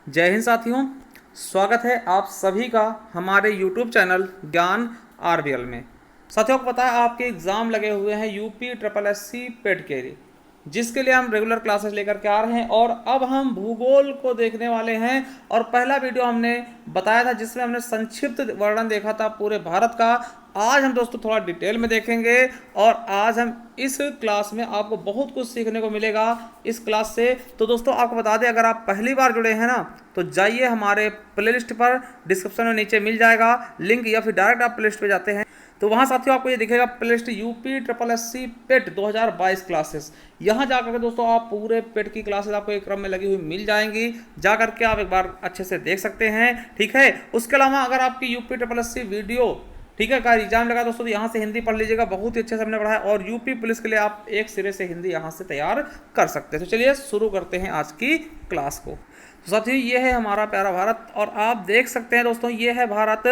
जय हिंद साथियों। स्वागत है आप सभी का हमारे YouTube चैनल ज्ञान आरबीएल में। साथियों को पता है आपके एग्ज़ाम लगे हुए हैं यूपी ट्रिपल एससी पेड के लिए, जिसके लिए हम रेगुलर क्लासेस लेकर के आ रहे हैं। और अब हम भूगोल को देखने वाले हैं। और पहला वीडियो हमने बताया था जिसमें हमने संक्षिप्त वर्णन देखा था पूरे भारत का। आज हम दोस्तों थोड़ा डिटेल में देखेंगे और आज हम इस क्लास में आपको बहुत कुछ सीखने को मिलेगा इस क्लास से। तो दोस्तों आपको बता दें, अगर आप पहली बार जुड़े हैं ना तो जाइए हमारे प्लेलिस्ट पर, डिस्क्रिप्शन में नीचे मिल जाएगा लिंक, या फिर डायरेक्ट आप प्लेलिस्ट पे जाते हैं तो वहाँ साथियों आपको ये दिखेगा प्लेलिस्ट यूपी ट्रिपल एससी पेट 2022 क्लासेस। यहाँ जाकर के दोस्तों आप पूरे पेट की क्लासेस आपको एक क्रम में लगी हुई मिल जाएंगी, जा करके आप एक बार अच्छे से देख सकते हैं। ठीक है, उसके अलावा अगर आपकी यूपी ट्रिपल एससी वीडियो ठीक है का एग्जाम लगा दोस्तों तो यहाँ से हिंदी पढ़ लीजिएगा, बहुत ही अच्छे से हमने पढ़ा है। और यूपी पुलिस के लिए आप एक सिरे से हिंदी यहाँ से तैयार कर सकते हैं। तो चलिए शुरू करते हैं आज की क्लास को। तो साथियों ये है हमारा प्यारा भारत और आप देख सकते हैं दोस्तों ये है भारत।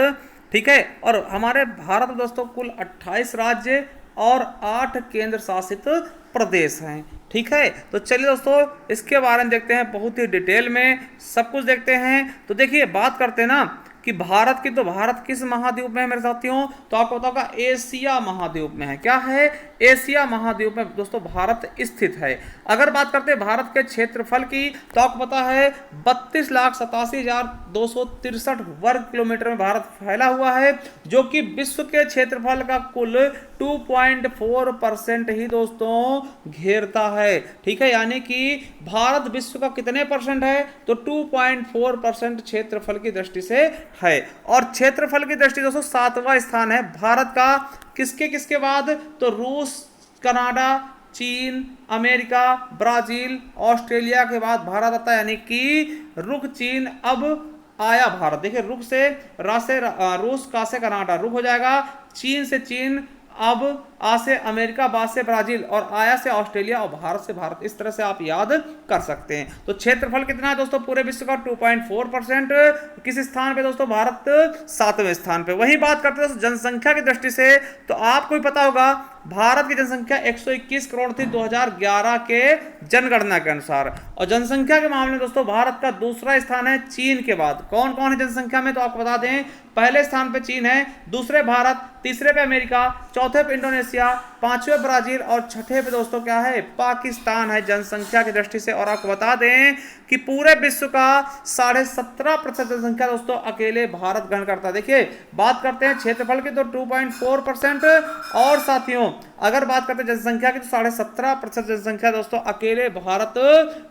ठीक है, और हमारे भारत में दोस्तों कुल 28 राज्य और 8 केंद्र शासित प्रदेश हैं। ठीक है, तो चलिए दोस्तों इसके बारे में देखते हैं, बहुत ही डिटेल में सब कुछ देखते हैं। तो देखिए बात करते हैं ना कि भारत की, तो भारत किस महाद्वीप में है मेरे साथियों, तो आपको बताऊंगा एशिया महाद्वीप में है। क्या है? एशिया महाद्वीप में दोस्तों भारत स्थित है। अगर बात करते हैं भारत के क्षेत्रफल की तो आपको पता है 32,87,263 वर्ग किलोमीटर में भारत फैला हुआ है, जो कि विश्व के क्षेत्रफल का कुल 2.4% ही दोस्तों घेरता है। ठीक है, यानी कि भारत विश्व का कितने परसेंट है, तो 2.4% क्षेत्रफल की दृष्टि से है। और क्षेत्रफल की दृष्टि दोस्तों 7वां स्थान है भारत का, किसके किसके बाद, तो रूस, कनाडा, चीन, अमेरिका, ब्राजील, ऑस्ट्रेलिया के बाद भारत आता है। यानी कि रुक चीन अब आया भारत। देखिए रुक से रा से रूस, का से कनाडा, रुक हो जाएगा, चीन से चीन, अब आ से अमेरिका, बा से ब्राजील और आया से ऑस्ट्रेलिया और भारत से भारत। इस तरह से आप याद कर सकते हैं। तो क्षेत्रफल कितना है दोस्तों पूरे विश्व का, 2.4%। किस स्थान पे दोस्तों, भारत 7वें स्थान पे। वही बात करते हैं जनसंख्या की दृष्टि से, तो आपको भी पता होगा भारत की जनसंख्या 121 करोड़ थी 2011 के जनगणना के अनुसार। और जनसंख्या के मामले में दोस्तों भारत का दूसरा स्थान है चीन के बाद। कौन कौन है जनसंख्या में, तो आपको बता दें पहले स्थान पे चीन है, दूसरे भारत, तीसरे पे अमेरिका, चौथे पे इंडोनेशिया, पांचवें ब्राजील और छठे पे दोस्तों क्या है, पाकिस्तान है जनसंख्या की दृष्टि से। और आपको बता दें कि पूरे विश्व का 17.5% जनसंख्या दोस्तों अकेले भारत ग्रहण करता है। देखिए बात करते हैं क्षेत्रफल की तो 2.4%, और साथियों अगर बात करते हैं जनसंख्या की तो 17.5% जनसंख्या दोस्तों अकेले भारत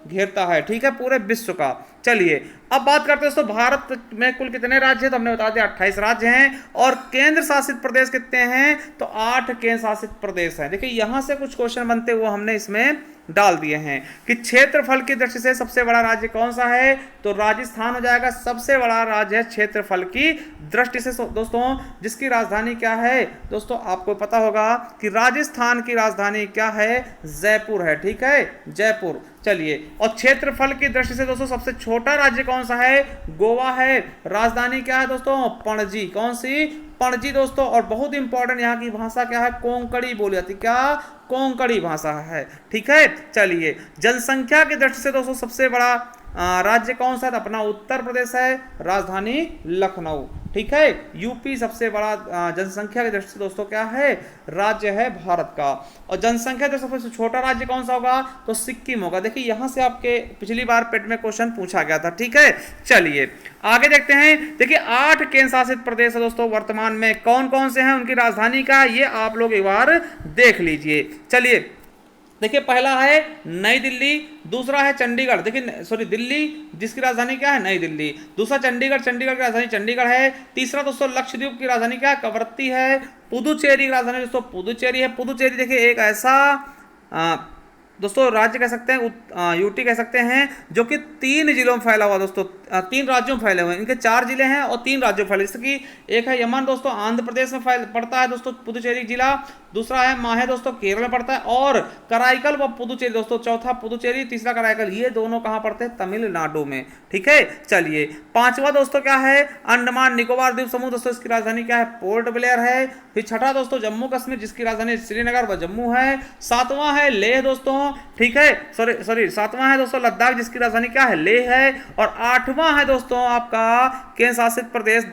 घेरता है। ठीक है, पूरे विश्व का। चलिए अब बात करते हैं दोस्तों भारत में कुल कितने राज्य हैं, तो हमने बता दिया 28 राज्य हैं। और केंद्र शासित प्रदेश कितने हैं, तो 8 केंद्र शासित प्रदेश हैं। देखिए यहां से कुछ क्वेश्चन बनते हुए हमने इसमें डाल दिए हैं कि क्षेत्रफल की दृष्टि से सबसे बड़ा राज्य कौन सा है, तो राजस्थान हो जाएगा सबसे बड़ा राज्य है क्षेत्रफल की दृष्टि से दोस्तों, जिसकी राजधानी क्या है दोस्तों, आपको पता होगा कि राजस्थान की राजधानी क्या है, जयपुर है। ठीक है, जयपुर। चलिए, और क्षेत्रफल की दृष्टि से दोस्तों सबसे छोटा राज्य कौन सा है, गोवा है। राजधानी क्या है दोस्तों, पणजी। कौन सी, पणजी दोस्तों। और बहुत इंपॉर्टेंट यहाँ की भाषा क्या है, कोंकणी बोली जाती। क्या, कोंकणी भाषा है। ठीक है, चलिए जनसंख्या की दृष्टि से दोस्तों सबसे बड़ा राज्य कौन सा है, अपना उत्तर प्रदेश है, राजधानी लखनऊ। ठीक है, यूपी सबसे बड़ा जनसंख्या की दृष्टि से दोस्तों क्या है, राज्य है भारत का। और जनसंख्या जो सबसे छोटा राज्य कौन सा होगा, तो सिक्किम होगा। देखिए यहां से आपके पिछली बार पेट में क्वेश्चन पूछा गया था। ठीक है, चलिए आगे देखते हैं। देखिए 8 केंद्र शासित प्रदेश है दोस्तों वर्तमान में, कौन कौन से हैं, उनकी राजधानी का ये आप लोग एक बार देख लीजिए। चलिए देखिए पहला है नई दिल्ली, दूसरा है चंडीगढ़, देखिए सॉरी दिल्ली जिसकी राजधानी क्या है, नई दिल्ली। दूसरा चंडीगढ़, चंडीगढ़ की राजधानी चंडीगढ़ है। तीसरा दोस्तों लक्षद्वीप की राजधानी क्या है, कवरत्ती है। पुदुचेरी की राजधानी दोस्तों पुदुचेरी है। पुदुचेरी देखिए एक ऐसा दोस्तों राज्य कह सकते हैं, यूटी कह सकते हैं, जो कि 3 जिलों में फैला हुआ दोस्तों, 3 राज्यों में फैले हुए हैं। इनके 4 जिले हैं और 3 राज्यों में फैले, जैसे कि एक है यमन दोस्तों आंध्र प्रदेश में पड़ता है दोस्तों पुदुचेरी जिला, दूसरा है माहे दोस्तों केरल में पड़ता है, और कराईकल व पुदुचेरी दोस्तों, चौथा पुदुचेरी, तीसरा कराईकल, ये दोनों कहाँ पड़ते हैं, तमिलनाडु में। ठीक है, चलिए पांचवा दोस्तों क्या है, अंडमान निकोबार द्वीप समूह दोस्तों, इसकी राजधानी क्या है, पोर्ट ब्लेयर है। फिर छठा दोस्तों जम्मू कश्मीर, जिसकी राजधानी श्रीनगर व जम्मू है। सातवां है लेह दोस्तों, ठीक है, सॉरी सातवां है दोस्तों लद्दाख, जिसकी राजधानी क्या है, लेह है। और 8वां 8वां है दोस्तों आपका केंद्र शासित प्रदेश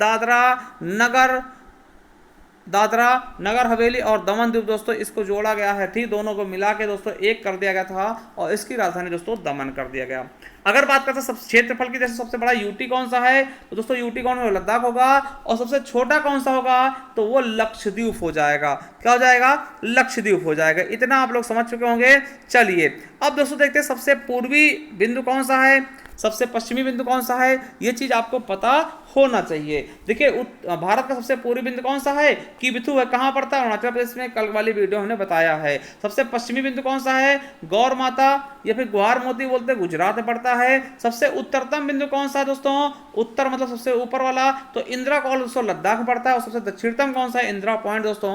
दादरा नगर हवेली और दमन द्वीप दोस्तों, इसको जोड़ा गया है, ठीक, दोनों को मिला के दोस्तों एक कर दिया गया था और इसकी राजधानी दोस्तों दमन कर दिया गया। अगर बात करते हैं सब क्षेत्रफल की, जैसे सबसे बड़ा यूटी कौन सा है, तो दोस्तों यूटी कौन है, लद्दाख होगा, और सबसे छोटा कौन सा होगा, तो वो लक्षद्वीप हो जाएगा। क्या हो जाएगा, लक्षद्वीप हो जाएगा। इतना आप लोग समझ चुके होंगे। चलिए अब दोस्तों देखते हैं सबसे पूर्वी बिंदु कौन सा है, सबसे पश्चिमी बिंदु कौन सा है, ये चीज आपको पता होना चाहिए। देखिए भारत का सबसे पूर्वी बिंदु कौन सा है, कीबिथु है, कहां पड़ता है, अरुणाचल प्रदेश में, कल वाली वीडियो हमने बताया है। सबसे पश्चिमी बिंदु कौन सा है, गौर माता या फिर गुहार मोती बोलते हैं, गुजरात में पड़ता है। सबसे उत्तरतम बिंदु कौन सा है दोस्तों, उत्तर मतलब सबसे ऊपर वाला, तो इंदिरा कॉल दोस्तों लद्दाख में पड़ता है। और सबसे दक्षिणतम कौन सा है, इंदिरा पॉइंट दोस्तों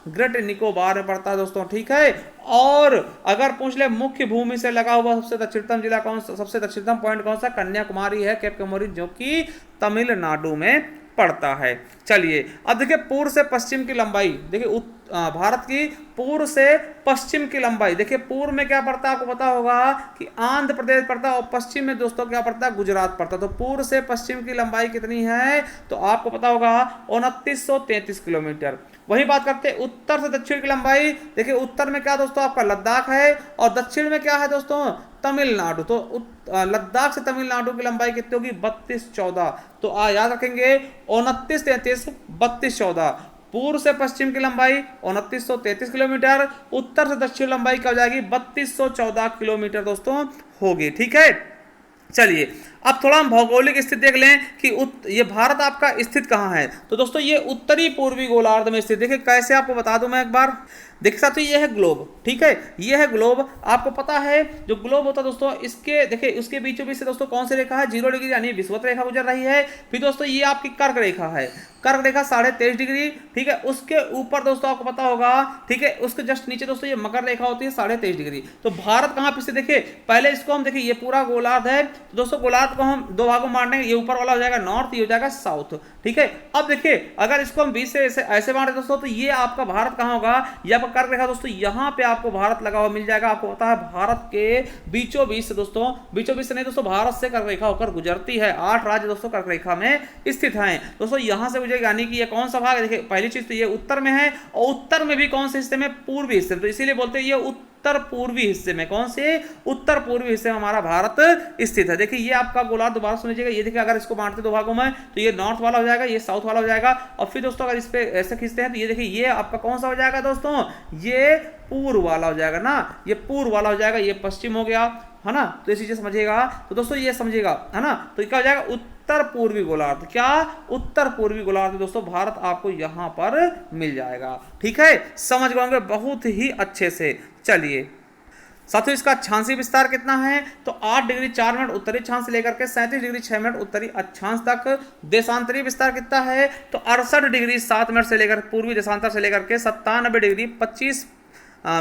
ग्रेट निकोबार में पड़ता है दोस्तों, ठीक है। और अगर पूछ ले मुख्य भूमि से लगा हुआ सबसे दक्षिणतम जिला कौन सा, सबसे दक्षिणतम पॉइंट कौन सा, कन्याकुमारी है, केप कमोरिन, जो कि तमिलनाडु में पड़ता है। चलिए अब देखिए पूर्व से पश्चिम की लंबाई, देखिए भारत की पूर्व से पश्चिम की लंबाई, देखिए पूर्व में क्या पड़ता है आपको पता होगा कि आंध्र प्रदेश पड़ता है, और पश्चिम में दोस्तों क्या पड़ता है, गुजरात पड़ता है। तो पूर्व से पश्चिम की लंबाई कितनी है, तो आपको पता होगा 2933 किलोमीटर। वही बात करते हैं उत्तर से दक्षिण की लंबाई, देखिए उत्तर में क्या दोस्तों आपका लद्दाख है, और दक्षिण में क्या है दोस्तों, तमिलनाडु। तो लद्दाख से तमिलनाडु की लंबाई कितनी होगी, 3214। तो याद रखेंगे 2933 3214। पूर्व से पश्चिम की लंबाई 2933 किलोमीटर, उत्तर से दक्षिण लंबाई क्या हो जाएगी, 3214 किलोमीटर दोस्तों होगी, ठीक है। चलिए अब थोड़ा हम भौगोलिक स्थिति देख लें कि ये भारत आपका स्थित कहाँ है। तो दोस्तों ये उत्तरी पूर्वी गोलार्ध में स्थित, देखिए कैसे आपको बता दूं मैं एक बार, देखिए साथियों ये है ग्लोब, ठीक है, ये है ग्लोब। आपको पता है जो ग्लोब होता है दोस्तों, इसके देखिए उसके बीचों बीच से दोस्तों कौन सी रेखा है, 0 डिग्री यानी विषुवत रेखा गुजर रही है। फिर दोस्तों ये आपकी कर्क रेखा है, कर्क रेखा 23.5 डिग्री, ठीक है। उसके ऊपर दोस्तों आपको पता होगा, ठीक है, उसके जस्ट नीचे दोस्तों ये मकर रेखा होती है 23.5 डिग्री। तो भारत कहाँ पे स्थित, देखिए पहले इसको हम देखिए ये पूरा गोलार्ध है, तो दोस्तों गोलार्ध को हम दो भागों में बांटेंगे, ये ऊपर वाला हो जाएगा नॉर्थ, ये हो जाएगा साउथ, ठीक है। अब देखिए अगर इसको हम बीच से ऐसे बांटे दोस्तों, तो ये आपका भारत कहाँ होगा, ये आपका कर्क रेखा दोस्तों, यहाँ पे आपको भारत लगा हुआ मिल जाएगा। आपको पता है भारत के बीचों बीच से दोस्तों, बीचों बीच से नहीं दोस्तों, भारत से कर्क रेखा होकर गुजरती है। 8 राज्य दोस्तों कर्क रेखा में स्थित हैं दोस्तों, यहां से गुजरेगी, यानी कि ये कौन सा भाग है, देखिए पहली चीज तो ये उत्तर में है, और उत्तर में भी कौन से हिस्से में, पूर्वी हिस्से में। तो इसीलिए बोलते हैं ये उत्तर पूर्वी हिस्से में, कौन से, उत्तर पूर्वी हिस्से में हमारा भारत स्थित है। देखिए ये आपका गोलार्ध दोबारा सुन लीजिएगा, ये देखिए अगर इसको बांटते दो भागों में, तो ये नॉर्थ वाला हो जाएगा, ये साउथ वाला हो जाएगा। और फिर दोस्तों अगर इस पे ऐसे खींचते हैं तो ये देखिए ये आपका कौन सा हो जाएगा दोस्तों, ये पूर्व वाला हो जाएगा ना, ये पूर्व वाला हो जाएगा, ये पश्चिम हो गया, है ना। तो ये चीजें समझिएगा, तो दोस्तों ये समझिएगा, है ना। तो क्या हो जाएगा, उत्तर पूर्वी गोलार्ध, क्या, उत्तर पूर्वी गोलार्ध दोस्तों भारत आपको यहां पर मिल जाएगा, ठीक है। समझ गए बहुत ही अच्छे से। चलिए साथियों इसका अक्षांशीय विस्तार कितना है, तो 8 डिग्री 4 मिनट उत्तरी अक्षांश से लेकर के 37 डिग्री 6 मिनट उत्तरी अक्षांश तक। देशांतरीय विस्तार कितना है, तो 68 डिग्री 7 मिनट से लेकर पूर्वी देशांतर से लेकर के 97 डिग्री 25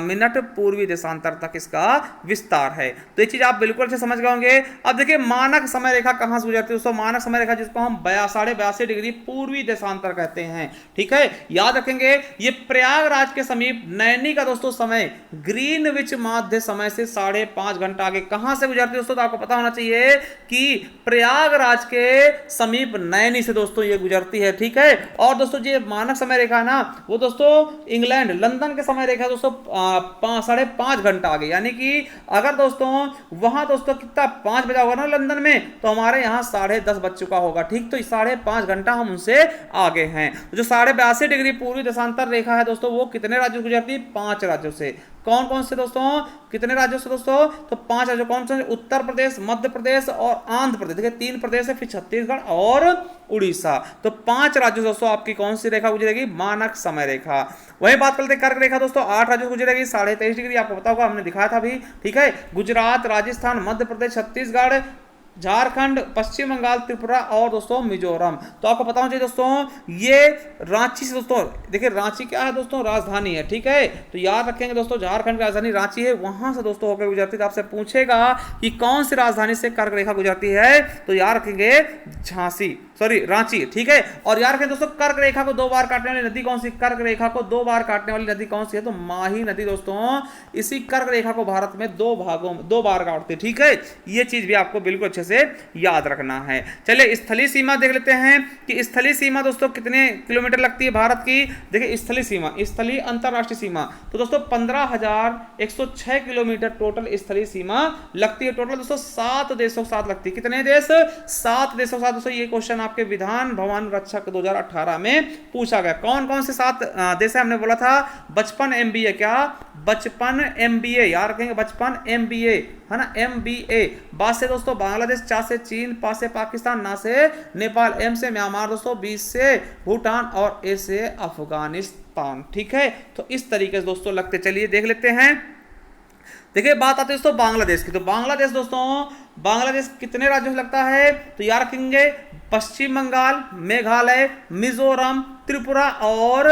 मिनट पूर्वी देशांतर तक इसका विस्तार है। तो ये चीज आप बिल्कुल से समझ गए होंगे। अब देखिए मानक समय रेखा कहां से गुजरती है दोस्तों, मानक समय रेखा जिसको हम 82.82 डिग्री पूर्वी देशांतर कहते हैं, ठीक है। याद रखेंगे ये प्रयागराज के समीप नैनी का दोस्तों समय ग्रीनविच माध्य समय से 5.5 घंटा आगे कहां से गुजरती है दोस्तों, तो आपको पता होना चाहिए कि प्रयागराज के समीप नैनी से दोस्तों ये गुजरती है, ठीक है। और दोस्तों ये मानक समय रेखा है ना, वो दोस्तों इंग्लैंड लंदन के समय रेखा दोस्तों 5.5 घंटा आगे, यानी कि अगर दोस्तों वहां दोस्तों कितना 5 बजा होगा ना लंदन में, तो हमारे यहाँ 10:30 बज चुका होगा, ठीक। तो 5.5 घंटा हम उनसे आगे हैं। जो 82.5 डिग्री पूर्वी देशांतर रेखा है दोस्तों, वो कितने राज्यों से गुजरती है, 5 राज्यों से। कौन कौन से दोस्तों, कितने राज्यों से दोस्तों, तो 5 राज्यों कौन से, उत्तर प्रदेश, मध्य प्रदेश और आंध्र प्रदेश, देखिए 3 प्रदेश है, फिर छत्तीसगढ़ और उड़ीसा। तो 5 राज्यों दोस्तों आपकी कौन सी रेखा गुजरेगी, मानक समय रेखा। वही बात करते हैं कर्क रेखा दोस्तों, 8 राज्यों से गुजरेगी 23.5 डिग्री, आपको पता होगा हमने दिखाया था भी, ठीक है। गुजरात, राजस्थान, मध्य प्रदेश, छत्तीसगढ़, झारखंड, पश्चिम बंगाल, त्रिपुरा और दोस्तों मिजोरम। तो आपको पता होना चाहिए दोस्तों ये रांची से दोस्तों, देखिए रांची क्या है दोस्तों, राजधानी है, ठीक है। तो याद रखेंगे दोस्तों झारखंड की राजधानी रांची है, वहां से दोस्तों होकर गुजरती है। तो आपसे पूछेगा कि कौन सी राजधानी से कर्क रेखा गुजरती है, तो याद रखेंगे झांसी। सॉरी रांची, ठीक है। और यार के दोस्तों कर्क रेखा को 2 बार काटने वाली नदी कौन सी, कर्क रेखा को 2 बार काटने वाली नदी कौन सी है, तो माही नदी दोस्तों इसी कर्क रेखा को भारत में 2 भागों में 2 बार काटती है, ठीक है। ये चीज भी आपको बिल्कुल अच्छे से याद रखना है। चलिए स्थलीय सीमा देख लेते हैं कि स्थलीय सीमा दोस्तों कितने किलोमीटर लगती है भारत की। देखिए स्थलीय सीमा, स्थलीय अंतरराष्ट्रीय सीमा, तो दोस्तों 15,106 किलोमीटर टोटल स्थलीय सीमा लगती है। टोटल दोस्तों 7 देशों के साथ लगती है। कितने देश, 7 देशों के साथ। दोस्तों ये क्वेश्चन आपके विधान भवन रक्षक 2018 में पूछा गया। कौन कौन से 7 देश है, हमने बोला था 55 MBA, क्या 55 MBA याद रखेंगे, 55 MBA है ना, MBA। बात से दोस्तों बांग्लादेश, चा से चीन, पा से पाकिस्तान, ना से नेपाल, एम से म्यांमार दोस्तों, 20 से भूटान और ए से अफगानिस्तान, ठीक है। तो इस तरीके से दोस्तों लगते, चलिए देख लेते हैं। देखिए बात आती है दोस्तों बांग्लादेश की, तो बांग्लादेश दोस्तों, बांग्लादेश कितने राज्यों से लगता है, तो याद रखेंगे पश्चिम बंगाल, मेघालय, मिजोरम, त्रिपुरा और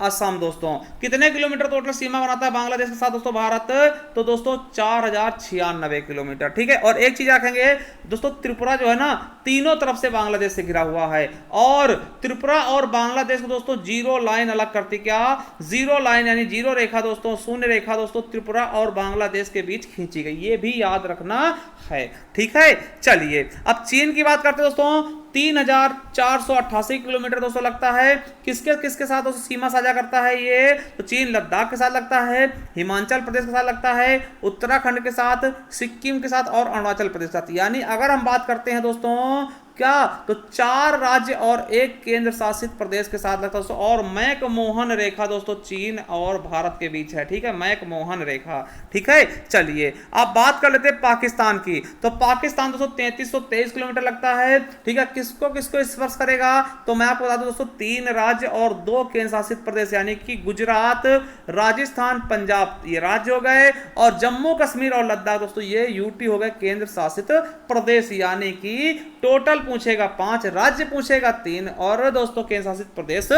असम। दोस्तों कितने किलोमीटर टोटल सीमा बनाता है बांग्लादेश के साथ दोस्तों भारत, तो दोस्तों 4096 किलोमीटर, ठीक है। और एक चीज रखेंगे दोस्तों, त्रिपुरा जो है ना तीनों तरफ से बांग्लादेश से घिरा हुआ है, और त्रिपुरा और बांग्लादेश को दोस्तों जीरो लाइन अलग करती, क्या जीरो लाइन यानी जीरो रेखा दोस्तों, शून्य रेखा दोस्तों त्रिपुरा और बांग्लादेश के बीच खींची गई, ये भी याद रखना है, ठीक है। चलिए अब चीन की बात करते हैं दोस्तों, 3488 किलोमीटर दोस्तों लगता है। किसके किसके साथ दोस्तों सीमा साझा करता है ये, तो चीन लद्दाख के साथ लगता है, हिमाचल प्रदेश के साथ लगता है, उत्तराखंड के साथ, सिक्किम के साथ और अरुणाचल प्रदेश के साथ। यानी अगर हम बात करते हैं दोस्तों क्या, तो 4 राज्य और 1 केंद्र शासित प्रदेश के साथ लगता है दोस्तों। और मैकमोहन रेखा दोस्तों चीन और भारत के बीच है, ठीक है, मैकमोहन रेखा, ठीक है। चलिए अब बात कर लेते हैं पाकिस्तान की, तो पाकिस्तान दोस्तों 3323 किलोमीटर लगता है, ठीक है। किसको किसको स्पर्श करेगा, तो मैं आपको बता दूं दोस्तों 3 राज्य और 2 केंद्र शासित प्रदेश, यानी कि गुजरात, राजस्थान, पंजाब ये राज्य हो गए, और जम्मू कश्मीर और लद्दाख दोस्तों ये यूटी हो गए केंद्र शासित प्रदेश। यानी कि टोटल पूछेगा 5, राज्य पूछेगा 3 और दोस्तों केंद्र शासित प्रदेश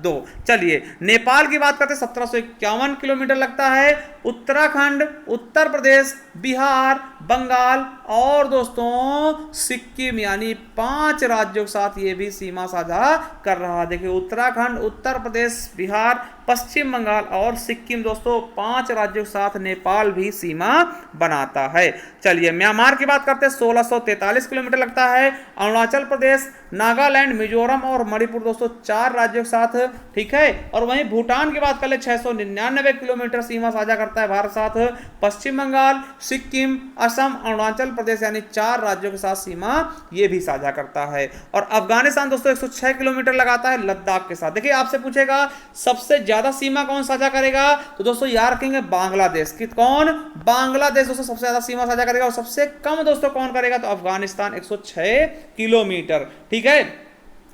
2। चलिए नेपाल की बात करते हैं, 1751 किलोमीटर लगता है। उत्तराखंड, उत्तर प्रदेश, बिहार, बंगाल और दोस्तों सिक्किम, यानी 5 राज्यों के साथ ये भी सीमा साझा कर रहा है। देखिए उत्तराखंड, उत्तर प्रदेश, बिहार, पश्चिम बंगाल और सिक्किम दोस्तों 5 राज्यों के साथ नेपाल भी सीमा बनाता है। चलिए म्यांमार की बात करते हैं, 1643 किलोमीटर लगता है। अरुणाचल प्रदेश, नागालैंड, मिजोरम और मणिपुर दोस्तों 4 राज्यों के साथ, ठीक है। और वहीं भूटान की बात कर ले, 699 किलोमीटर सीमा साझा करता है भारत साथ। पश्चिम बंगाल, सिक्किम, असम, अरुणाचल प्रदेश यानी 4 राज्यों के साथ सीमा ये भी साझा करता है। और अफगानिस्तान दोस्तों 106 किलोमीटर लगाता है लद्दाख के साथ। देखिए आपसे पूछेगा सबसे ज्यादा सीमा कौन साझा करेगा, तो दोस्तों याद रखेंगे बांग्लादेश की, कौन, बांग्लादेश दोस्तों सबसे ज्यादा सीमा साझा करेगा। और सबसे कम दोस्तों कौन करेगा, तो अफगानिस्तान 106 किलोमीटर, ठीक है।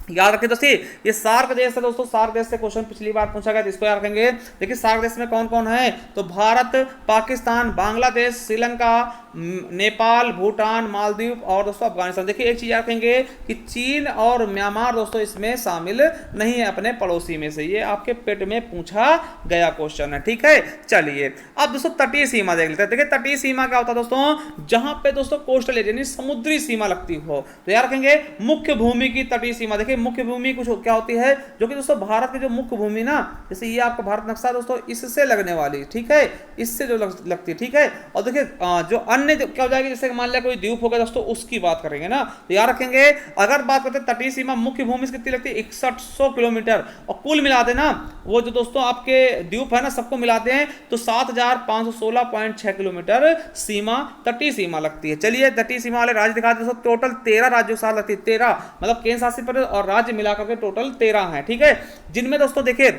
याद रखें दोस्तों ये सार्क देश है दोस्तों, सार्क देश से क्वेश्चन पिछली बार पूछा गया, तो इसको याद रखेंगे। देखिए सार्क देश में कौन कौन है, तो भारत, पाकिस्तान, बांग्लादेश, श्रीलंका, नेपाल, भूटान, मालदीव और दोस्तों अफगानिस्तान। देखिए एक चीज याद रखेंगे कि चीन और म्यांमार दोस्तों इसमें शामिल नहीं है अपने पड़ोसी में से, ये आपके पेट में पूछा गया क्वेश्चन है, ठीक है। चलिए अब दोस्तों तटीय सीमा देख लेते हैं। देखिए तटीय सीमा क्या होता है दोस्तों, जहां पे दोस्तों कोस्टल यानी समुद्री सीमा लगती हो, तो याद रखेंगे मुख्य भूमि की तटीय सीमा। देखिए मुख्य भूमि कुछ क्या होती है, जो कि दोस्तों भारत की जो मुख्य भूमि ना, जैसे ये आपका भारत नक्शा दोस्तों इससे लगने वाली, ठीक है, इससे जो लगती है, ठीक है। और देखिए जो अन्य क्या हो जाएगी, जैसे मान लिया कोई द्वीप होगा दोस्तों उसकी बात करेंगे ना, तो याद रखेंगे अगर बात करते हैं तटीय सीमा मुख्य भूमि से कितनी लगती है 6100 किलोमीटर, और कुल मिलाते ना वो जो दोस्तों आपके द्वीप है ना सबको मिलाते हैं तो 7516.6 किलोमीटर सीमा तटीय सीमा लगती है। चलिए तटीय सीमा वाले राज्य दिखाते हैं दोस्तों, टोटल 13 राज्यों के साथ लगती है, 13 मतलब केंद्र शासित प्रदेश और राज्य मिलाकर के टोटल 13 है, ठीक है। जिनमें दोस्तों देखिए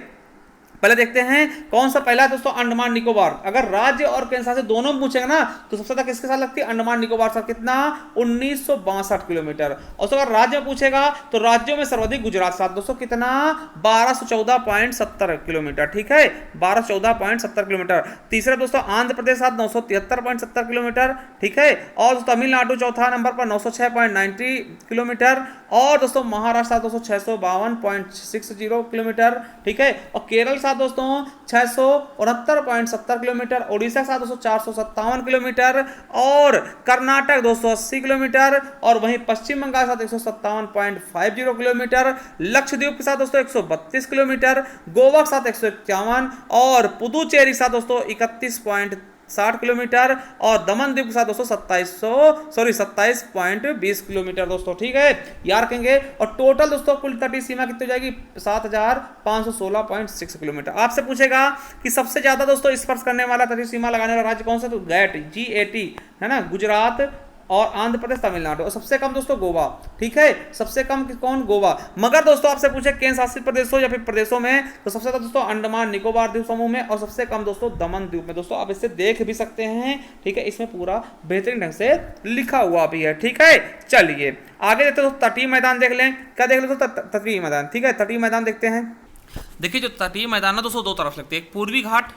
पहले देखते हैं कौन सा पहला है दोस्तों, अंडमान निकोबार। अगर राज्य और केंद्र शासित दोनों पूछेगा ना तो सबसे ज्यादा किसके साथ लगती है, अंडमान निकोबार साथ, कितना 1962 किलोमीटर। और अगर राज्य पूछेगा तो राज्यों में सर्वाधिक गुजरात साथ दोस्तों, कितना 1214.70 किलोमीटर, ठीक है, 1214.70 किलोमीटर। तीसरा दोस्तों आंध्र प्रदेश साथ 973.70 किलोमीटर, ठीक है। और तमिलनाडु चौथा नंबर पर 906.90 किलोमीटर, और दोस्तों महाराष्ट्र 200 652.60 किलोमीटर, ठीक है। और केरल साथ दोस्तों 669.70 किलोमीटर, उड़ीसा के साथ दोस्तों 457 किलोमीटर, और कर्नाटक 280 किलोमीटर, और वहीं पश्चिम बंगाल के साथ 157.50 किलोमीटर, लक्षद्वीप के साथ दोस्तों 132 किलोमीटर, गोवा के साथ 151, और पुदुचेरी के साथ दोस्तों 31.60 किलोमीटर, और दमन द्वीप के साथ दोस्तों 27.20 किलोमीटर दोस्तों। ठीक है, याद रखेंगे। और टोटल दोस्तों कुल तटीय सीमा कितनी हो जाएगी? 7516.6 किलोमीटर। आपसे पूछेगा कि सबसे ज्यादा दोस्तों स्पर्श करने वाला तटीय सीमा लगाने वाला राज्य कौन सा? तो GAT है ना, गुजरात और आंध्र प्रदेश, तमिलनाडु, और सबसे कम दोस्तों गोवा। ठीक है, सबसे कम कौन? गोवा। मगर दोस्तों आपसे पूछे केंद्र शासित प्रदेशों या फिर प्रदेशों में, तो सबसे ज्यादा दोस्तों अंडमान निकोबार द्वीप समूह में, और सबसे कम दोस्तों दमन द्वीप में। दोस्तों आप इससे देख भी सकते हैं। ठीक है, इसमें पूरा बेहतरीन ढंग से लिखा हुआ भी है। ठीक है, चलिए आगे देखते हैं। तटीय मैदान देख लें। क्या देख लें दोस्तों? तटीय मैदान। ठीक है, तटीय मैदान देखते हैं। देखिए जो तटीय मैदान है दोस्तों दो तरफ लगते हैं, एक पूर्वी घाट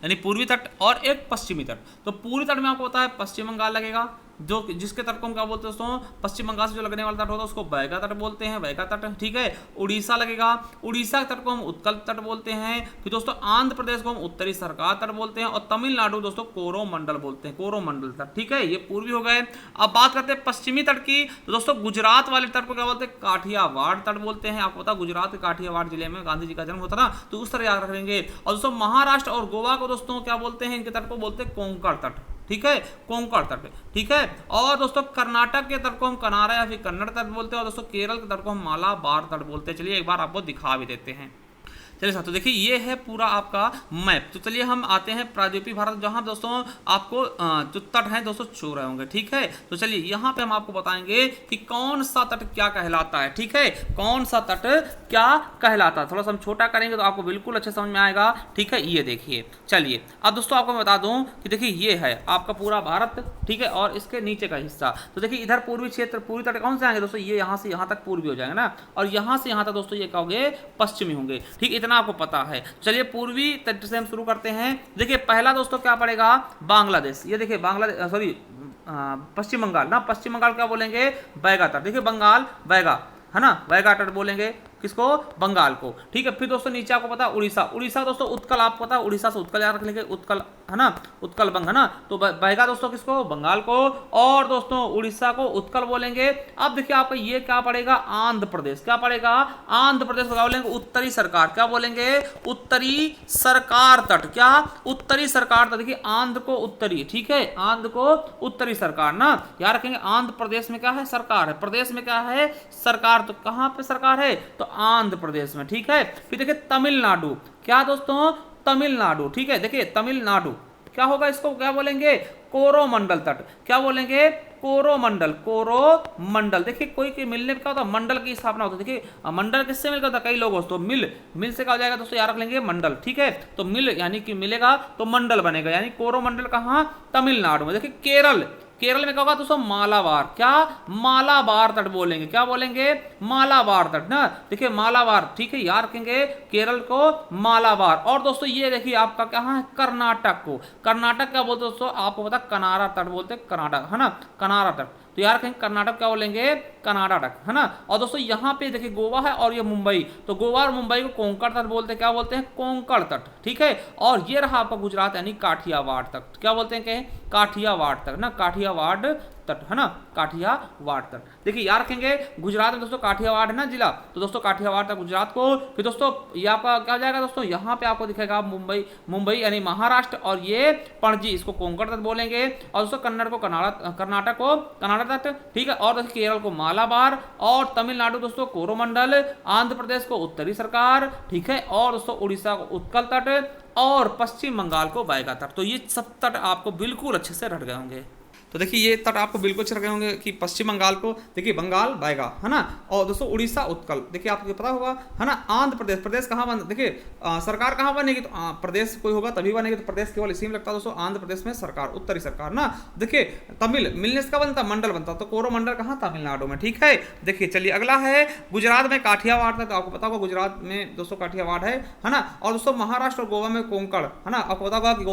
यानी पूर्वी तट और एक पश्चिमी तट। तो पूर्वी तट में आपको पता है पश्चिम बंगाल लगेगा, जो जिसके तट को हम क्या बोलते हैं दोस्तों? पश्चिम बंगाल से जो लगने वाला तट होता है उसको बैगा तट बोलते हैं, बैगा तट। ठीक है, उड़ीसा लगेगा, उड़ीसा के तट को हम उत्कल तट बोलते हैं। फिर दोस्तों आंध्र प्रदेश को हम उत्तरी सरकार तट बोलते हैं, और तमिलनाडु दोस्तों कोरोमंडल बोलते हैं, कोरोमंडल तट। ठीक है, ये पूर्वी हो गए। अब बात करते हैं पश्चिमी तट की। तो दोस्तों गुजरात वाले तट को क्या बोलते हैं? काठियावाड़ तट बोलते हैं। आपको पता गुजरात के काठियावाड़ जिले में गांधी जी का जन्म होता ना, तो उस तरह याद रखेंगे। और दोस्तों महाराष्ट्र और गोवा को दोस्तों क्या बोलते हैं? इनके तट को बोलते हैं कोंकण तट। ठीक है, कोंकण तट। ठीक है, और दोस्तों कर्नाटक के तट को हम कनारा या फिर कन्नड़ तट बोलते हैं, और दोस्तों केरल के तट को हम मालाबार तट बोलते हैं। चलिए एक बार आपको दिखा भी देते हैं। चलिए साथियों देखिए ये है पूरा आपका मैप। तो चलिए हम आते हैं प्रायद्वीपीय भारत, जहां दोस्तों आपको जो तट हैं दोस्तों छू रहे होंगे। ठीक है, तो चलिए यहाँ पे हम आपको बताएंगे कि कौन सा तट क्या कहलाता है। ठीक है, कौन सा तट क्या कहलाता है। थोड़ा सा हम छोटा करेंगे तो आपको बिल्कुल अच्छे समझ में आएगा। ठीक है, ये देखिए। चलिए अब दोस्तों आपको मैं बता दूं कि देखिए ये है आपका पूरा भारत। ठीक है, और इसके नीचे का हिस्सा। तो देखिए इधर पूर्वी क्षेत्र, पूर्वी तट कौन से आएंगे दोस्तों? ये यहाँ से यहाँ तक पूर्वी हो जाएंगे ना, और यहाँ से यहाँ तक दोस्तों ये क्या होंगे? पश्चिमी होंगे। ठीक, इतना आपको पता है। चलिए पूर्वी तट से हम शुरू करते हैं। देखिए पहला दोस्तों क्या पड़ेगा? बांग्लादेश। ये देखिए बांग्लादेश, सॉरी पश्चिम बंगाल ना, पश्चिम बंगाल क्या बोलेंगे? बैगा तट। देखिए बंगाल बैगा है ना, बैगा तट बोलेंगे किसको? बंगाल को। ठीक है, फिर दोस्तों नीचे आपको पता उड़ीसा। उड़ीसा दोस्तों उत्कल, आपको पता उड़ीसा से उत्कल याद रख लेंगे, उत्कल है ना, उत्कल बंग है ना। तो बहेगा दोस्तों किसको? बंगाल को। और दोस्तों उड़ीसा को उत्कल बोलेंगे। अब देखिए आपको ये क्या पड़ेगा? आंध्र प्रदेश। क्या पड़ेगा? आंध्र प्रदेश को क्या बोलेंगे? उत्तरी सरकार। क्या बोलेंगे? उत्तरी सरकार तट। क्या? उत्तरी सरकार तट। देखिए आंध्र को उत्तरी, ठीक है, आंध्र को उत्तरी सरकार ना, याद रखेंगे। आंध्र प्रदेश में क्या है? सरकार है। प्रदेश में क्या है? सरकार। तो कहां पे सरकार है? तो आंध्र प्रदेश में। ठीक है, फिर देखिए तमिलनाडु। क्या दोस्तों? तमिलनाडु। ठीक है, देखिए तमिलनाडु क्या होगा? इसको क्या बोलेंगे? कोरोमंडल तट। क्या बोलेंगे? कोरोमंडल। कोरोमंडल। देखिए कोई के मिलने पे क्या होता है? मंडल की स्थापना होती है। देखिए मंडल किससे मिलकर होता है? कई लोग दोस्तों मिल, मिल से क्या हो जाएगा दोस्तों? याद रख लेंगे मंडल। ठीक है, तो मिल यानी कि मिलेगा तो मंडल बनेगा, यानी कोरोमंडल कहां? तमिलनाडु में। देखिए केरल, केरल में क्या होगा दोस्तों? मालाबार। क्या? मालाबार तट बोलेंगे। क्या बोलेंगे? मालाबार तट ना, देखिए मालाबार। ठीक है, याद रखेंगे केरल को मालाबार। और दोस्तों ये देखिए आपका क्या है? कर्नाटक को, कर्नाटक क्या बोलते हैं दोस्तों? आपको पता कनारा तट बोलते हैं, कर्नाटक है ना, कनारा तट। तो यार कहीं कर्नाटक क्या बोलेंगे? कनाडा तट है ना। और दोस्तों यहाँ पे देखिए गोवा है और ये मुंबई, तो गोवा और मुंबई को कोंकण तट बोलते हैं। क्या बोलते हैं? कोंकण तट। ठीक है, और ये रहा आपका गुजरात यानी काठियावाड़ तट। क्या बोलते हैं? कहें काठियावाड़ तट ना, काठियावाड़ तट है ना, काठियावाड़ तट। देखिए याद रखेंगे गुजरात में दोस्तों काठियावाड़ है ना जिला, तो दोस्तों काठियावाड़ तक गुजरात को। फिर दोस्तों ये आपका क्या जाएगा दोस्तों? यहाँ पे आपको दिखेगा मुंबई, मुंबई यानी महाराष्ट्र, और ये पणजी, इसको कोंकण तट बोलेंगे। और दोस्तों कन्नड़ को कर्नाटक को कनाडा तट। ठीक है, और दोस्तों केरल को मालाबार, और तमिलनाडु दोस्तों कोरोमंडल, आंध्र प्रदेश को उत्तरी सरकार। ठीक है, और दोस्तों उड़ीसा को उत्कल तट, और पश्चिम बंगाल को बैगा तट। तो ये सब तट आपको बिल्कुल अच्छे से रट गए होंगे। तो देखिए ये तट आपको बिल्कुल अच्छे रखे होंगे कि पश्चिम बंगाल को देखिए बंगाल बैगा है ना, और दोस्तों उड़ीसा उत्कल। देखिए आपको पता होगा है ना। आंध्र प्रदेश, प्रदेश कहाँ बन, देखिए सरकार कहाँ बनेगी? तो प्रदेश कोई होगा तभी बनेगी, तो प्रदेश केवल इसी में लगता है दोस्तों। आंध्र प्रदेश में सरकार, उत्तरी सरकार ना। देखिए तमिल, मिलने से क्या बनता? मंडल बनता, तो कोरोमंडल कहाँ? तमिलनाडु में। ठीक है, देखिए चलिए अगला है गुजरात में काठियावाड़ था, तो आपको पता होगा गुजरात में दोस्तों काठियावाड़ है ना। और दोस्तों महाराष्ट्र और गोवा में कोंकण है ना। आपको पता होगा कि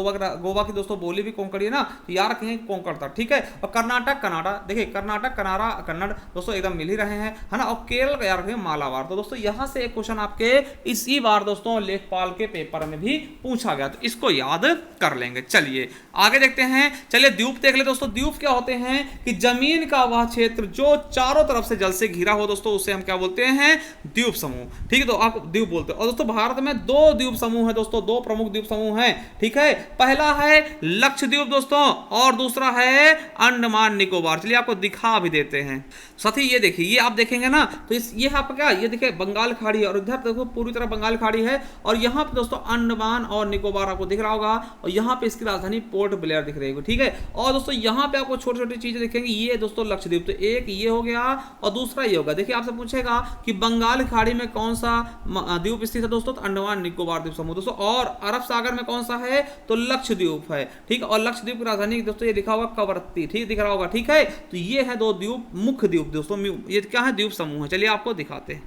गोवा की दोस्तों बोली भी कोंकणी है ना, तो याद रखेंगे कोंकण था। ठीक ठीक है। और कर्नाटक कनाडा, देखिए कर्नाटक कनाडा कन्नड़ दोस्तों एकदम मिल ही रहे हैं, है ना। और केरल का याद रखेंगे मालाबार। तो दोस्तों यहां से एक क्वेश्चन आपके इसी बार दोस्तों लेखपाल के पेपर में भी पूछा गया, तो इसको याद कर लेंगे। चलिए आगे देखते हैं। चलिए द्वीप देख ले दोस्तों। द्वीप क्या होते हैं कि जमीन का वह क्षेत्र जो चारों तरफ से जल से घिरा हो दोस्तों, उसे हम क्या बोलते हैं, द्वीप समूह, ठीक है। तो आप द्वीप बोलते हैं। और दोस्तों भारत में दो द्वीप समूह है दोस्तों, दो प्रमुख द्वीप समूह हैं, ठीक है। पहला है लक्षद्वीप दोस्तों और दूसरा है अंडमान निकोबार। चलिए आपको दिखा भी देते हैं साथी। ये देखिए, ये आप देखेंगे ना तो ये आपका क्या, ये देखिए बंगाल खाड़ी है और इधर देखो पूरी तरह बंगाल खाड़ी है, और यहाँ पे दोस्तों अंडमान और निकोबार आपको दिख रहा होगा, और यहाँ पे इसकी राजधानी पोर्ट ब्लेयर दिख रही है, ठीक है। और दोस्तों यहाँ पे आपको छोटी छोटी चीजें दिखेंगी। ये दोस्तों लक्षद्वीप, तो एक ये हो गया और दूसरा ये होगा। देखिए आपसे पूछेगा कि बंगाल खाड़ी में कौन सा द्वीप स्थित है दोस्तों, तो अंडमान निकोबार द्वीप समूह दोस्तों। और अरब सागर में कौन सा है, तो लक्षद्वीप है, ठीक है। और लक्षद्वीप की राजधानी दोस्तों ये लिखा होगा कवरत्ती, ठीक दिख रहा होगा, ठीक है। तो ये है दो द्वीप, मुख्य द्वीप दोस्तों, ये क्या है, द्वीप समूह है। चलिए आपको दिखाते हैं,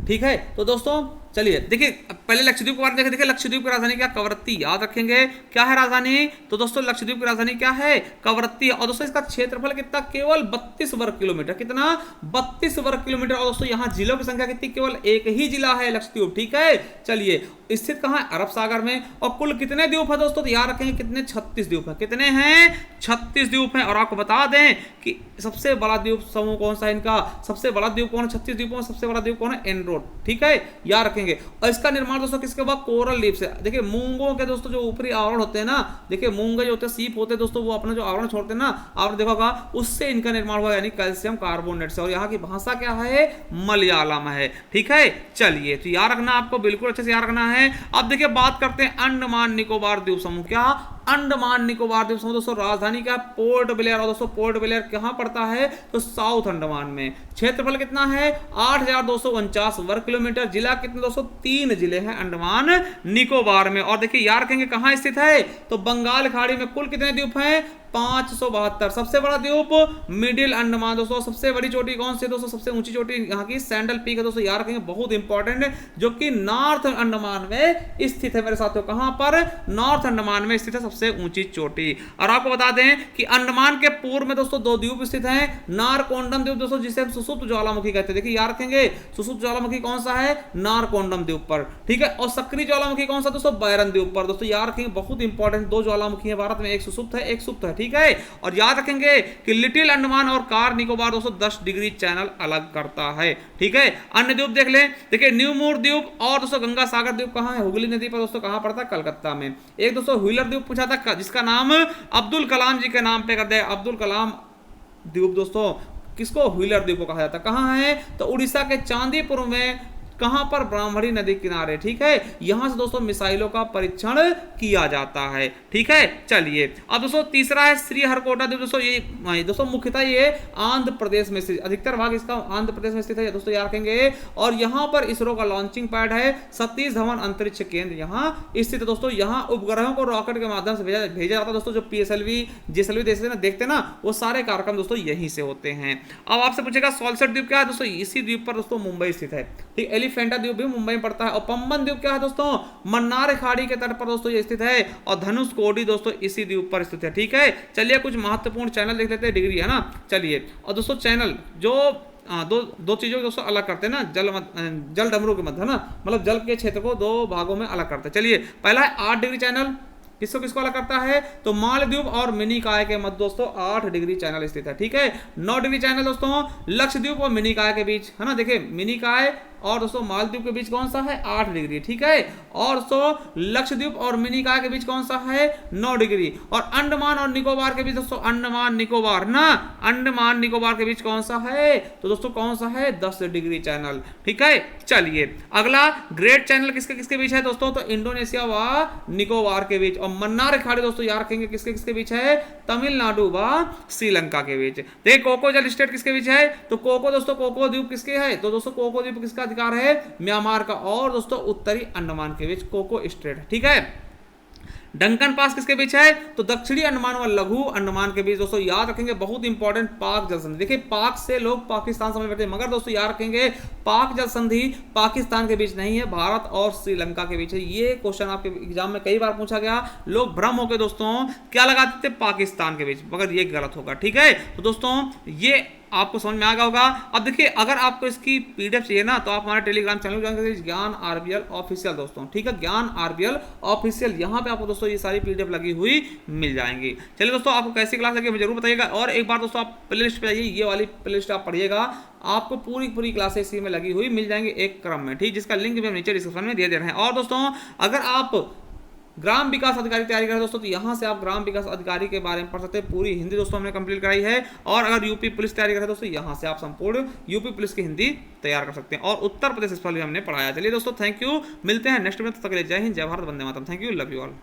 ठीक है। तो दोस्तों चलिए देखिए पहले लक्षद्वीप के बारे में देखें। देखिए लक्षद्वीप की राजधानी क्या, कवरत्ती, याद रखेंगे क्या है राजधानी, तो दोस्तों लक्षद्वीप की राजधानी क्या है, कवरत्ती। और दोस्तों इसका क्षेत्रफल कितना, केवल 32 वर्ग किलोमीटर, कितना 32 वर्ग किलोमीटर। और दोस्तों यहाँ जिलों की संख्या कितनी, केवल एक ही जिला है लक्षद्वीप, ठीक है। चलिए स्थित कहाँ है, अरब सागर में। और कुल कितने द्वीप है दोस्तों, तो याद रखेंगे कितने, 36 द्वीप है। कितने हैं, 36 द्वीप हैं। और आपको बता दें कि सबसे बड़ा द्वीप समूह कौन सा है इनका, सबसे बड़ा द्वीप कौन है, 36 द्वीपों में सबसे बड़ा द्वीप कौन है, एनरोड, ठीक है, याद रखेंगे। और इसका निर्माण दोस्तों किसके बाद, कोरल लीफ से। देखिए मूंगों के दोस्तों जो ऊपरी आवरण होते हैं ना, देखिए मूंगे जो होते हैं, सीप होते हैं दोस्तों, वो अपना जो आवरण छोड़ते हैं ना, आपने देखा होगा, उससे इनका निर्माण हुआ, यानी कैल्शियम कार्बोनेट से। और यहाँ की भाषा क्या है, मलयालम है, ठीक है। चलिए तो याद रखना, आपको बिल्कुल अच्छे से याद रखना है। अब देखिए बात करते हैं अंडमान निकोबार द्वीप समूह। क्या अंडमान निकोबार द्वीप समूह दोस्तों राजधानी क्या, पोर्ट ब्लेयर। और दोस्तों पोर्ट ब्लेयर कहां पड़ता है, तो साउथ अंडमान में। क्षेत्रफल कितना है, 8,249 वर्ग किलोमीटर। जिला कितने दोस्तों, 3 जिले हैं अंडमान निकोबार में। और देखिए याद रखेंगे कहां स्थित है, तो बंगाल खाड़ी में। कुल कितने द्वीप हैं, 572। सबसे बड़ा द्वीप मिडिल अंडमान दोस्तों। सबसे बड़ी चोटी कौन सी दोस्तों, सबसे ऊंची चोटी यहाँ की सैंडल पीक है दोस्तों, याद रखेंगे, बहुत इंपॉर्टेंट है, जो कि नॉर्थ अंडमान में स्थित है मेरे साथियों। कहां पर, नॉर्थ अंडमान में स्थित है सबसे ऊंची चोटी। और आपको बता दें कि अंडमान के पूर्व में दोस्तों 2 द्वीप स्थित हैं। नारकोंडम द्वीप दोस्तों, जिसे हम सुसुप्त ज्वालामुखी कहते हैं। देखिए याद रखेंगे, सुसुप्त ज्वालामुखी कौन सा है, नारकोंडम द्वीप पर, ठीक है। और सक्रिय ज्वालामुखी कौन सा दोस्तों, बैरन द्वीप पर। दोस्तों याद रखेंगे, बहुत इंपॉर्टेंट, 2 ज्वालामुखी है भारत में, एक सुसुप्त है, एक सुप्त है, ठीक है। और याद रखेंगे कि लिटिल अंडमान और कार निकोबार दोस्तों 10 डिग्री चैनल अलग करता है, ठीक है। अन्य द्वीप देख लें। देखिए न्यू मूर द्वीप और दोस्तों गंगा सागर द्वीप कहां है, हुगली नदी पर दोस्तों, कहां पड़ता है, कलकत्ता में। एक दोस्तों व्हीलर द्वीप पूछा था, जिसका नाम अब्दुल कलाम जी के नाम पे कर दिया, अब्दुल कलाम द्वीप दोस्तों, किसको, व्हीलर द्वीप को कहा जाता है। कहां है, तो उड़ीसा के चांदीपुर में। कहां पर, ब्राह्मणी नदी किनारे, ठीक है। यहां से दोस्तों मिसाइलों का परीक्षण किया जाता है, ठीक है। चलिए अब दोस्तों तीसरा है श्रीहरिकोटा द्वीप दोस्तों। ये दोस्तों मुख्यतः ये आंध्र प्रदेश में स्थित, अधिकतर भाग इसका आंध्र प्रदेश में स्थित है दोस्तों, याद रखेंगे। और यहां पर इसरो का लॉन्चिंग पैड है, सतीश धवन अंतरिक्ष केंद्र यहां स्थित है दोस्तों। यहां उपग्रहों को रॉकेट के माध्यम से भेजा जाता है दोस्तों। जो PSLV JSLV देखते ना, वो सारे कार्यक्रम दोस्तों यहीं से होते हैं। अब आपसे पूछेगा सॉल्सट द्वीप क्या है दोस्तों, इसी द्वीप पर दोस्तों मुंबई स्थित है, ठीक। एलिफेंटा द्वीप भी मुंबई में पड़ता है। और पंबन द्वीप क्या है दोस्तों, मन्नार खाड़ी के तट पर दोस्तों ये स्थित है। और धनुषकोडी दोस्तों इसी द्वीप पर स्थित है, ठीक है। चलिए कुछ महत्वपूर्ण चैनल देख लेते हैं, डिग्री है ना। चलिए और दोस्तों चैनल जो दो चीजों को दोस्तों अलग करते हैं ना, जल डमरू के मध्य, है ना, मतलब जल के क्षेत्र को 2 भागों में अलग करते हैं। चलिए पहला है 8 डिग्री चैनल, किसको किसको अलग करता है, तो मालदीव और मिनिकॉय के मध्य दोस्तों 8 डिग्री चैनल स्थित है, ठीक है। 9 डिग्री चैनल दोस्तों लक्षद्वीप और मिनिकॉय के बीच, है ना। देखिए मिनिकॉय और दोस्तों मालदीव के बीच कौन सा है, 8 डिग्री, ठीक है। और दोस्तों लक्षद्वीप और मिनिकॉय के बीच कौन सा है, 9 डिग्री। और अंडमान और निकोबार के बीच दोस्तों, अंडमान निकोबार ना, अंडमान निकोबार के बीच कौन सा है, तो दोस्तों कौन सा है, 10 डिग्री चैनल, ठीक है। चलिए अगला ग्रेट चैनल किसके किसके बीच है दोस्तों, तो इंडोनेशिया व निकोबार के बीच। और मन्नार खाड़ी दोस्तों याद रखेंगे किसके किसके बीच है, तमिलनाडु व श्रीलंका के बीच। देखिए कोको जल स्टेट किसके बीच है, तो कोको दोस्तों, कोको द्वीप किसके है, तो दोस्तों कोको द्वीप किसका अधिकार है, म्यांमार का। और दोस्तों उत्तरी अंडमान के बीच कोको स्ट्रेट, ठीक है। डंकन पास किसके बीच है? तो दक्षिणी अंडमान व लघु अंडमान के बीच। दोस्तों याद रखेंगे, बहुत इंपॉर्टेंट, पाक जल संधि। देखिए पाक से लोग पाकिस्तान समझ बैठे, मगर दोस्तों याद रखेंगे पाक जल संधि पाकिस्तान के बीच नहीं है, भारत और श्रीलंका के बीच है। ये क्वेश्चन आपके एग्जाम में कई बार पूछा गया, लोग भ्रम होकर दोस्तों क्या लगाते थे? पाकिस्तान के बीच, मगर ये गलत होगा। ठीक है, तो दोस्तों ये आपको समझ में आ गया होगा। अब देखिए अगर आपको इसकी पीडीएफ चाहिए ना, तो आप हमारे टेलीग्राम चैनल ज्वाइन करिए, ज्ञान आरबीएल ऑफिशियल दोस्तों। ठीक है, ज्ञान आरबीएल ऑफिशियल, यहाँ पे आपको दोस्तों ये सारी पीडीएफ लगी हुई मिल जाएंगी। चलिए दोस्तों, आपको कैसी क्लास लगी मुझे जरूर बताइएगा। और एक बार दोस्तों आप प्लेलिस्ट पे आइए, ये वाली प्लेलिस्ट आप पढ़िएगा, आपको पूरी क्लासेस इसी में लगी हुई मिल जाएंगी एक क्रम में। ठीक, जिसका लिंक भी हम नीचे डिस्क्रिप्शन में दे रहे हैं। और दोस्तों अगर आप ग्राम विकास अधिकारी तैयारी करें दोस्तों, तो यहाँ से आप ग्राम विकास अधिकारी के बारे में पढ़ सकते हैं। पूरी हिंदी दोस्तों हमने कंप्लीट कराई है। और अगर यूपी पुलिस तैयारी करें दोस्तों, यहाँ से आप संपूर्ण यूपी पुलिस की हिंदी तैयार कर सकते हैं। और उत्तर प्रदेश इस पर भी हमने पढ़ाया। चलिए दोस्तों, थैंक यू, मिलते हैं नेक्स्ट में। तब तक के लिए जय हिंद, जय भारत, वंदे मातरम। Thank you, love you all.